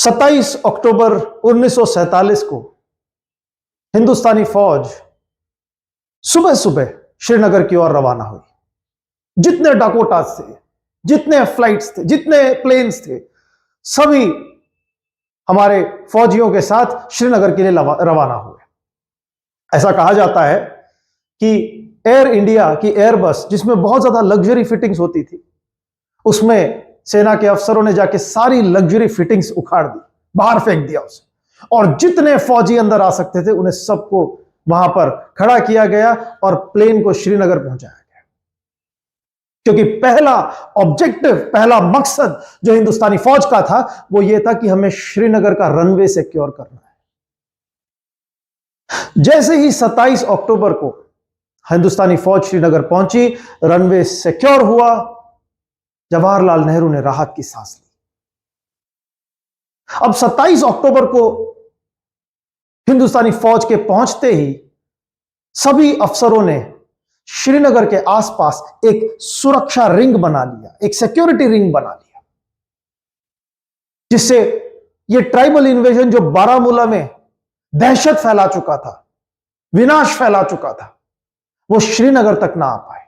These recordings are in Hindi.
27 अक्टूबर 1947 को हिंदुस्तानी फौज सुबह सुबह श्रीनगर की ओर रवाना हुई। जितने डाकोटास थे, जितने फ्लाइट्स थे, जितने प्लेन्स थे, सभी हमारे फौजियों के साथ श्रीनगर के लिए रवाना हुए। ऐसा कहा जाता है कि एयर इंडिया की एयरबस, जिसमें बहुत ज्यादा लग्जरी फिटिंग्स होती थी, उसमें सेना के अफसरों ने जाके सारी लग्जरी फिटिंग्स उखाड़ दी, बाहर फेंक दिया उसे, और जितने फौजी अंदर आ सकते थे उन्हें सबको वहां पर खड़ा किया गया और प्लेन को श्रीनगर पहुंचाया गया। क्योंकि पहला ऑब्जेक्टिव, पहला मकसद जो हिंदुस्तानी फौज का था वो ये था कि हमें श्रीनगर का रनवे सिक्योर करना है। जैसे ही 27 अक्टूबर को हिंदुस्तानी फौज श्रीनगर पहुंची, रनवे सिक्योर हुआ, जवाहरलाल नेहरू ने राहत की सांस ली। अब 27 अक्टूबर को हिंदुस्तानी फौज के पहुंचते ही सभी अफसरों ने श्रीनगर के आसपास एक सुरक्षा रिंग बना लिया, एक सिक्योरिटी रिंग बना लिया, जिससे यह ट्राइबल इन्वेजन जो बारामूला में दहशत फैला चुका था, विनाश फैला चुका था, वो श्रीनगर तक ना आ पाए।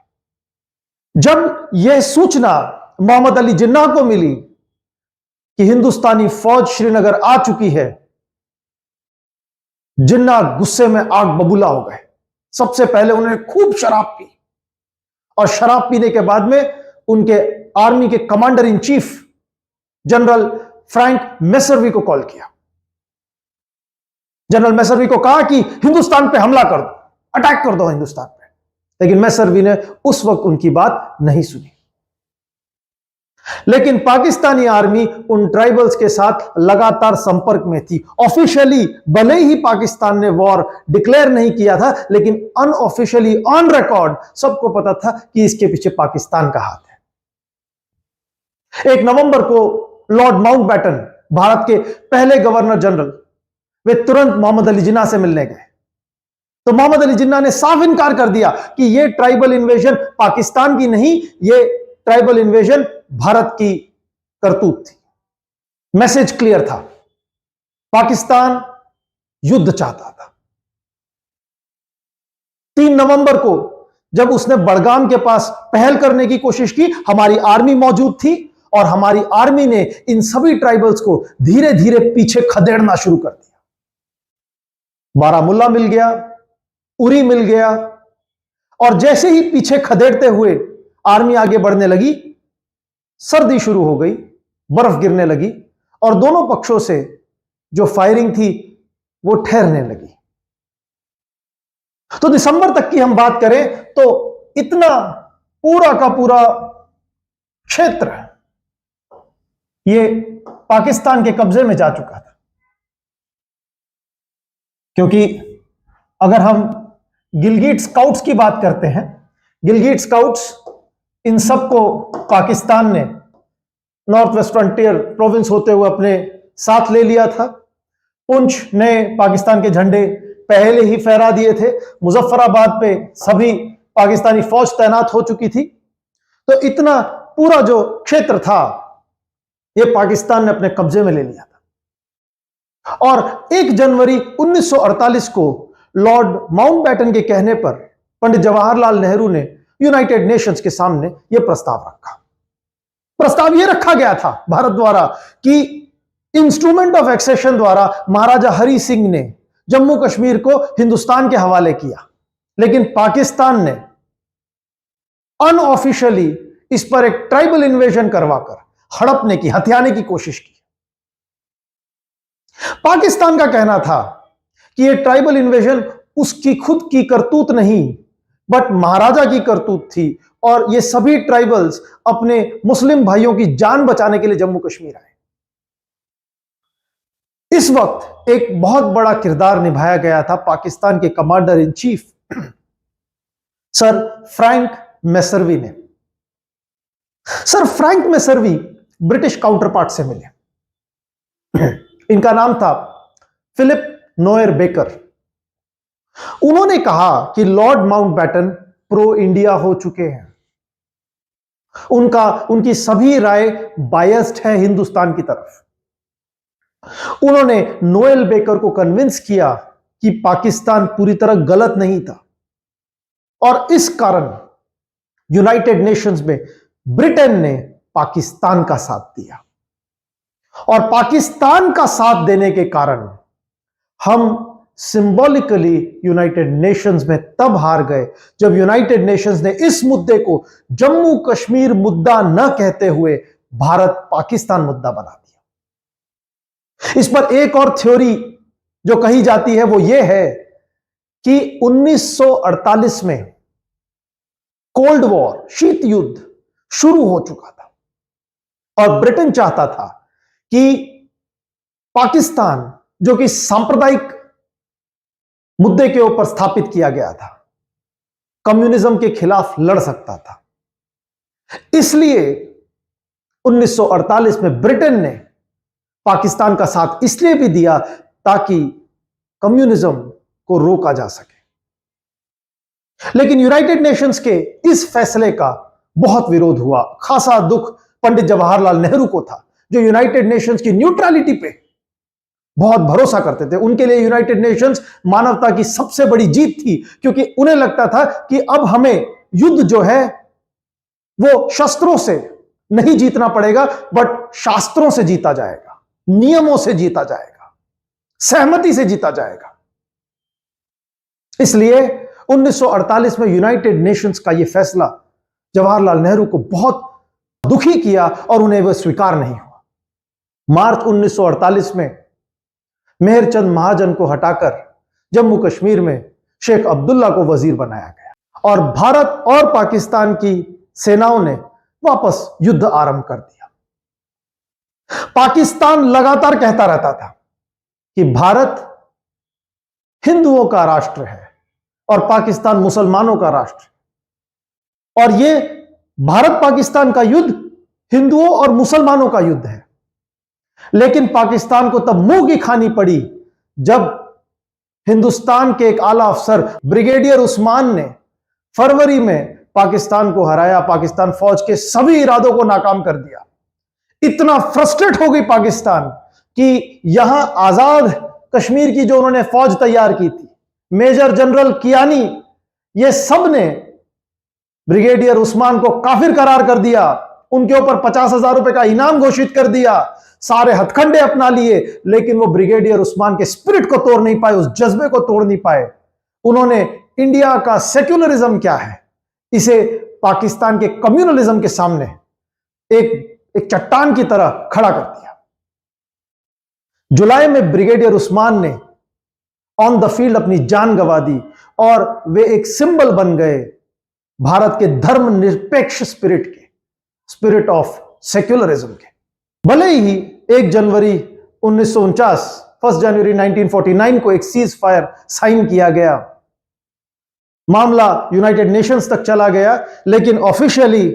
जब यह सूचना मोहम्मद अली जिन्ना को मिली कि हिंदुस्तानी फौज श्रीनगर आ चुकी है, जिन्ना गुस्से में आग बबूला हो गए। सबसे पहले उन्होंने खूब शराब पी और शराब पीने के बाद में उनके आर्मी के commander in chief general Frank Messervy को कॉल किया। जनरल मैसर्वी को कहा कि हिंदुस्तान पे हमला कर दो, अटैक कर दो हिंदुस्तान पे। लेकिन मैसर्वी ने उस वक्त उनकी बात नहीं सुनी। लेकिन पाकिस्तानी आर्मी उन ट्राइबल्स के साथ लगातार संपर्क में थी। ऑफिशियली भले ही पाकिस्तान ने वॉर डिक्लेयर नहीं किया था, लेकिन अनऑफिशियली ऑन रिकॉर्ड सबको पता था कि इसके पीछे पाकिस्तान का हाथ है। 1 नवंबर को लॉर्ड माउंटबेटन, भारत के पहले गवर्नर जनरल, वे तुरंत मोहम्मद अली जिन्ना से मिलने गए। तो मोहम्मद अली जिन्ना ने साफ इनकार कर दिया कि यह ट्राइबल इन्वेजन पाकिस्तान की नहीं, यह ट्राइबल इन्वेजन भारत की करतूत थी। मैसेज क्लियर था, पाकिस्तान युद्ध चाहता था। 3 नवंबर को जब उसने बड़गाम के पास पहल करने की कोशिश की, हमारी आर्मी मौजूद थी और हमारी आर्मी ने इन सभी ट्राइबल्स को धीरे धीरे पीछे खदेड़ना शुरू कर दिया। बारामूला मिल गया, उरी मिल गया, और जैसे ही पीछे खदेड़ते हुए आर्मी आगे बढ़ने लगी, सर्दी शुरू हो गई, बर्फ गिरने लगी और दोनों पक्षों से जो फायरिंग थी वो ठहरने लगी। तो दिसंबर तक की हम बात करें तो इतना पूरा का पूरा क्षेत्र ये पाकिस्तान के कब्जे में जा चुका था। क्योंकि अगर हम गिलगिट स्काउट्स की बात करते हैं, गिलगिट स्काउट्स इन सबको पाकिस्तान ने नॉर्थ वेस्ट फ्रंटियर प्रोविंस होते हुए अपने साथ ले लिया था। पुंछ ने पाकिस्तान के झंडे पहले ही फहरा दिए थे। मुजफ्फराबाद पे सभी पाकिस्तानी फौज तैनात हो चुकी थी। तो इतना पूरा जो क्षेत्र था यह पाकिस्तान ने अपने कब्जे में ले लिया था। और 1 जनवरी 1948 को लॉर्ड माउंटबेटन के कहने पर पंडित जवाहरलाल नेहरू ने यूनाइटेड नेशंस के सामने यह प्रस्ताव रखा। प्रस्ताव यह रखा गया था भारत द्वारा कि इंस्ट्रूमेंट ऑफ एक्सेशन द्वारा महाराजा हरि सिंह ने जम्मू कश्मीर को हिंदुस्तान के हवाले किया, लेकिन पाकिस्तान ने अनऑफिशियली इस पर एक ट्राइबल इन्वेजन करवाकर हड़पने की, हथियाने की कोशिश की। पाकिस्तान का कहना था कि यह ट्राइबल इन्वेजन उसकी खुद की करतूत नहीं, बट महाराजा की करतूत थी और ये सभी ट्राइबल्स अपने मुस्लिम भाइयों की जान बचाने के लिए जम्मू कश्मीर आए। इस वक्त एक बहुत बड़ा किरदार निभाया गया था पाकिस्तान के commander in chief sir Frank Messervy ने। Sir Frank Messervy British counterpart से मिले। इनका नाम था फिलिप नोयर बेकर। उन्होंने कहा कि लॉर्ड माउंटबेटन प्रो इंडिया हो चुके हैं। उनकी सभी राय बायस्ड है हिंदुस्तान की तरफ। उन्होंने नोएल बेकर को कन्विंस किया कि पाकिस्तान पूरी तरह गलत नहीं था, और इस कारण यूनाइटेड नेशंस में ब्रिटेन ने पाकिस्तान का साथ दिया। और पाकिस्तान का साथ देने के कारण हम सिंबॉलिकली यूनाइटेड नेशंस में तब हार गए जब यूनाइटेड नेशंस ने इस मुद्दे को जम्मू कश्मीर मुद्दा न कहते हुए भारत पाकिस्तान मुद्दा बना दिया। इस पर एक और थ्योरी जो कही जाती है वो ये है कि 1948 में कोल्ड वॉर, शीत युद्ध शुरू हो चुका था और ब्रिटेन चाहता था कि पाकिस्तान, जो कि सांप्रदायिक मुद्दे के ऊपर स्थापित किया गया था, कम्युनिज्म के खिलाफ लड़ सकता था। इसलिए 1948 में ब्रिटेन ने पाकिस्तान का साथ इसलिए भी दिया ताकि कम्युनिज्म को रोका जा सके। लेकिन यूनाइटेड नेशंस के इस फैसले का बहुत विरोध हुआ। खासा दुख पंडित जवाहरलाल नेहरू को था, जो यूनाइटेड नेशंस की न्यूट्रलिटी पे बहुत भरोसा करते थे। उनके लिए यूनाइटेड नेशंस मानवता की सबसे बड़ी जीत थी, क्योंकि उन्हें लगता था कि अब हमें युद्ध जो है वो शस्त्रों से नहीं जीतना पड़ेगा, बट शास्त्रों से जीता जाएगा, नियमों से जीता जाएगा, सहमति से जीता जाएगा। इसलिए 1948 में यूनाइटेड नेशंस का यह फैसला जवाहरलाल नेहरू को बहुत दुखी किया और उन्हें वह स्वीकार नहीं हुआ। मार्च 1948 में मेहरचंद महाजन को हटाकर जम्मू कश्मीर में शेख अब्दुल्ला को वजीर बनाया गया और भारत और पाकिस्तान की सेनाओं ने वापस युद्ध आरंभ कर दिया। पाकिस्तान लगातार कहता रहता था कि भारत हिंदुओं का राष्ट्र है और पाकिस्तान मुसलमानों का राष्ट्र है, और यह भारत पाकिस्तान का युद्ध हिंदुओं और मुसलमानों का युद्ध है। लेकिन पाकिस्तान को तब मुंह की खानी पड़ी जब हिंदुस्तान के एक आला अफसर ब्रिगेडियर उस्मान ने फरवरी में पाकिस्तान को हराया, पाकिस्तान फौज के सभी इरादों को नाकाम कर दिया। इतना फ्रस्ट्रेट हो गई पाकिस्तान कि यहां आजाद कश्मीर की जो उन्होंने फौज तैयार की थी, मेजर जनरल कियानी, ये सब ने ब्रिगेडियर उस्मान को काफिर करार कर दिया, उनके ऊपर 50,000 रुपए का इनाम घोषित कर दिया, सारे हथकंडे अपना लिए, लेकिन वो ब्रिगेडियर उस्मान के स्पिरिट को तोड़ नहीं पाए, उस जज्बे को तोड़ नहीं पाए। उन्होंने इंडिया का सेक्युलरिज्म क्या है, इसे पाकिस्तान के कम्युनलिज्म के सामने एक चट्टान की तरह खड़ा कर दिया। जुलाई में ब्रिगेडियर उस्मान ने ऑन द फील्ड अपनी जान गंवा दी और वे एक सिंबल बन गए भारत के धर्मनिरपेक्ष स्पिरिट के, स्पिरिट ऑफ सेक्युलरिज्म के। भले ही 1 जनवरी 1949, 1 जनवरी 1949 को एक सीज फायर साइन किया गया, मामला यूनाइटेड नेशंस तक चला गया, लेकिन ऑफिशियली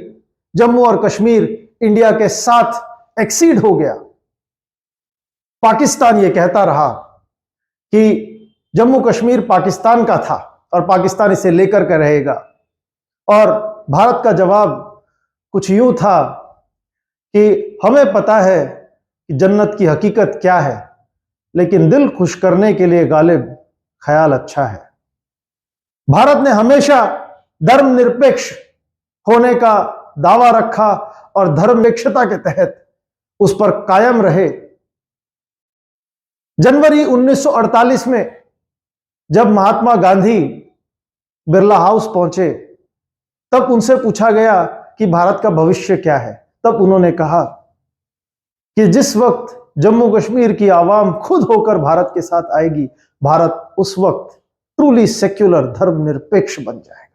जम्मू और कश्मीर इंडिया के साथ एक्सीड हो गया। पाकिस्तान यह कहता रहा कि जम्मू कश्मीर पाकिस्तान का था और पाकिस्तान इसे लेकर के रहेगा, और भारत का जवाब कुछ यूं था कि हमें पता है कि जन्नत की हकीकत क्या है, लेकिन दिल खुश करने के लिए गालिब ख्याल अच्छा है। भारत ने हमेशा धर्मनिरपेक्ष होने का दावा रखा और धर्मनिरपेक्षता के तहत उस पर कायम रहे। जनवरी 1948 में जब महात्मा गांधी बिरला हाउस पहुंचे, तब उनसे पूछा गया कि भारत का भविष्य क्या है। तब उन्होंने कहा कि जिस वक्त जम्मू कश्मीर की आवाम खुद होकर भारत के साथ आएगी, भारत उस वक्त ट्रूली सेक्युलर धर्मनिरपेक्ष बन जाएगा।